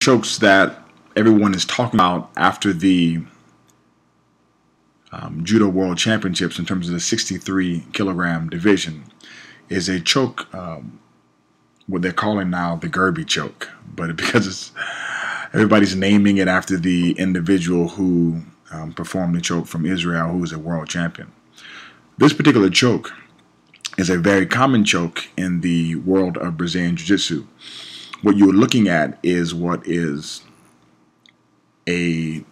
chokes that everyone is talking about after the Judo World Championships in terms of the 63 kilogram division is a choke, what they're calling now the Gerbi Choke, but because everybody's naming it after the individual who performed the choke from Israel, who is a world champion. This particular choke is a very common choke in the world of Brazilian Jiu-Jitsu. What you're looking at is what is a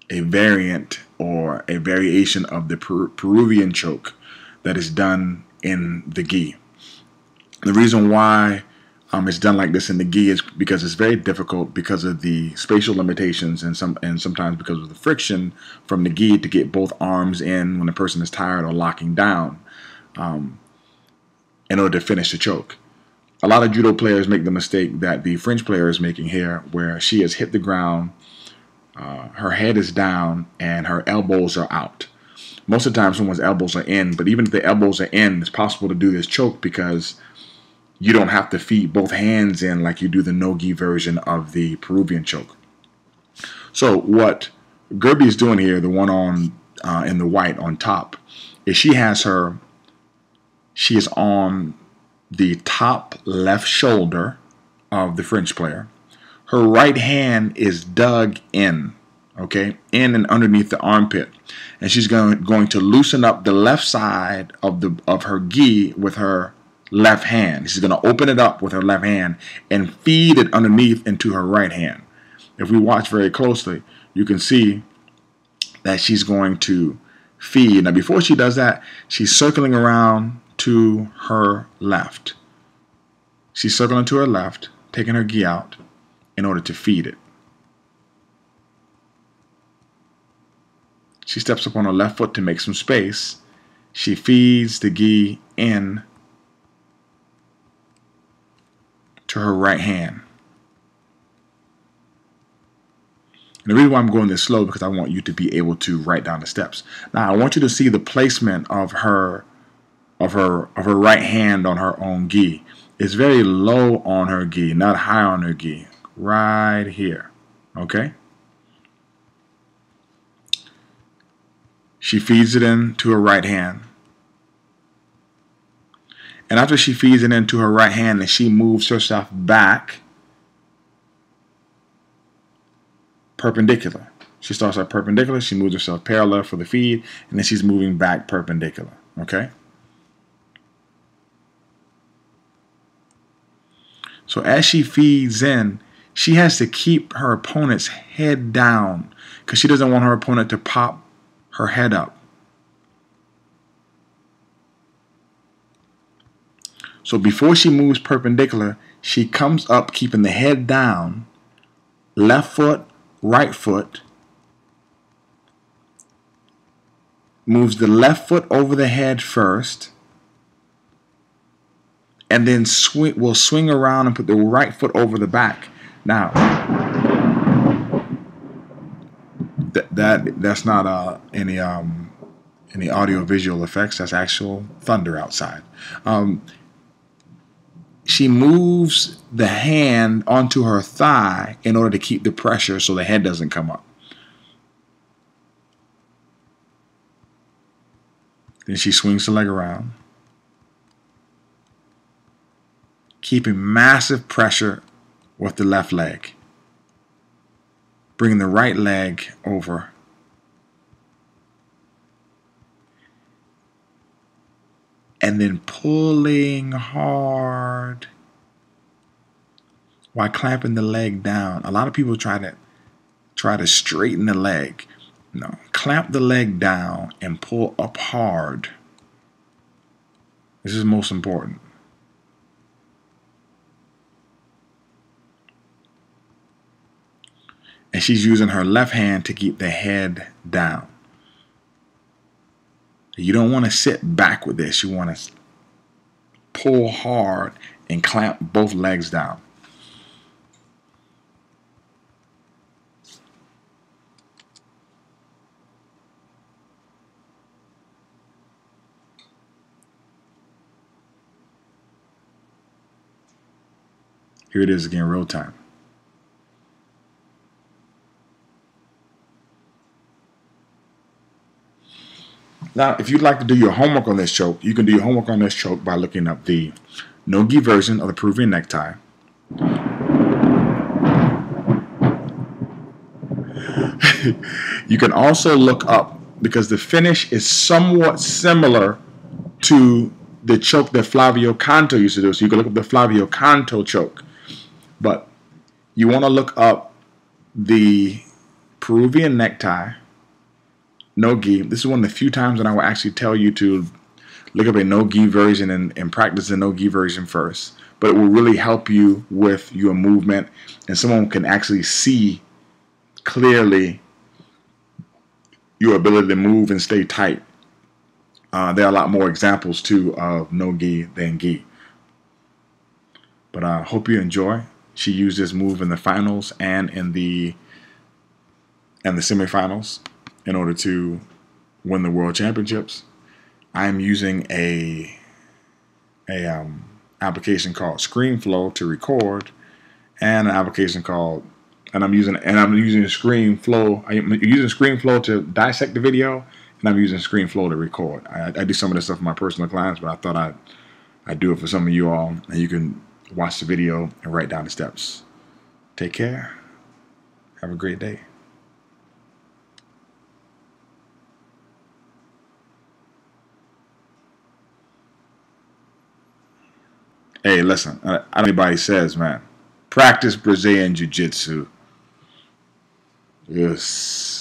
variant or a variation of the Peruvian choke that is done in the gi. The reason why it's done like this in the gi is because it's very difficult because of the spatial limitations and sometimes because of the friction from the gi to get both arms in when the person is tired or locking down in order to finish the choke. A lot of judo players make the mistake that the French player is making here, where she has hit the ground, her head is down, and her elbows are out. Most of the time someone's elbows are in, but even if the elbows are in, it's possible to do this choke because you don't have to feed both hands in like you do the no-gi version of the Peruvian choke. So what Gerbi is doing here, the one on in the white on top, is she is on the top left shoulder of the French player. Her right hand is dug in, okay, in and underneath the armpit, and she's going to loosen up the left side of her gi with her left hand. She's going to open it up with her left hand and feed it underneath into her right hand. If we watch very closely, you can see that she's going to feed. Now, before she does that, she's circling around to her left. She's circling to her left, taking her gi out in order to feed it. She steps up on her left foot to make some space. She feeds the gi in to her right hand. And the reason why I'm going this slow because I want you to be able to write down the steps. Now I want you to see the placement of her right hand on her own gi. It's very low on her gi, not high on her gi. Right here. Okay? She feeds it into her right hand. And after she feeds it into her right hand and she moves herself back perpendicular. She starts out perpendicular, she moves herself parallel for the feed, and then she's moving back perpendicular. Okay? So as she feeds in, she has to keep her opponent's head down because she doesn't want her opponent to pop her head up. So before she moves perpendicular, she comes up keeping the head down, left foot, right foot, moves the left foot over the head first, and then will swing around and put the right foot over the back. Now, that's not any audio visual effects. That's actual thunder outside. She moves the hand onto her thigh in order to keep the pressure so the head doesn't come up. Then she swings the leg around, keeping massive pressure with the left leg. Bringing the right leg over. And then pulling hard while clamping the leg down. A lot of people try to straighten the leg. No, clamp the leg down and pull up hard. This is most important. And she's using her left hand to keep the head down. You don't want to sit back with this. You want to pull hard and clamp both legs down. Here it is again, real time. Now, if you'd like to do your homework on this choke, you can do your homework on this choke by looking up the no-gi version of the Peruvian necktie. You can also look up, because the finish is somewhat similar to the choke that Flavio Canto used to do. So you can look up the Flavio Canto choke. But you want to look up the Peruvian necktie, no-gi. This is one of the few times that I will actually tell you to look up a no-gi version and practice the no-gi version first. But it will really help you with your movement, and someone can actually see clearly your ability to move and stay tight. There are a lot more examples too of no-gi than gi. But I hope you enjoy. She used this move in the finals and in the semifinals in order to win the world championships. I'm using a application called ScreenFlow to record, and an application called I'm using ScreenFlow. I'm using ScreenFlow to dissect the video, and I'm using ScreenFlow to record. I do some of this stuff for my personal clients, but I thought I'd do it for some of you all, and you can watch the video and write down the steps. Take care. Have a great day. Hey, listen, I don't know anybody says, man, practice Brazilian Jiu-Jitsu. Yes.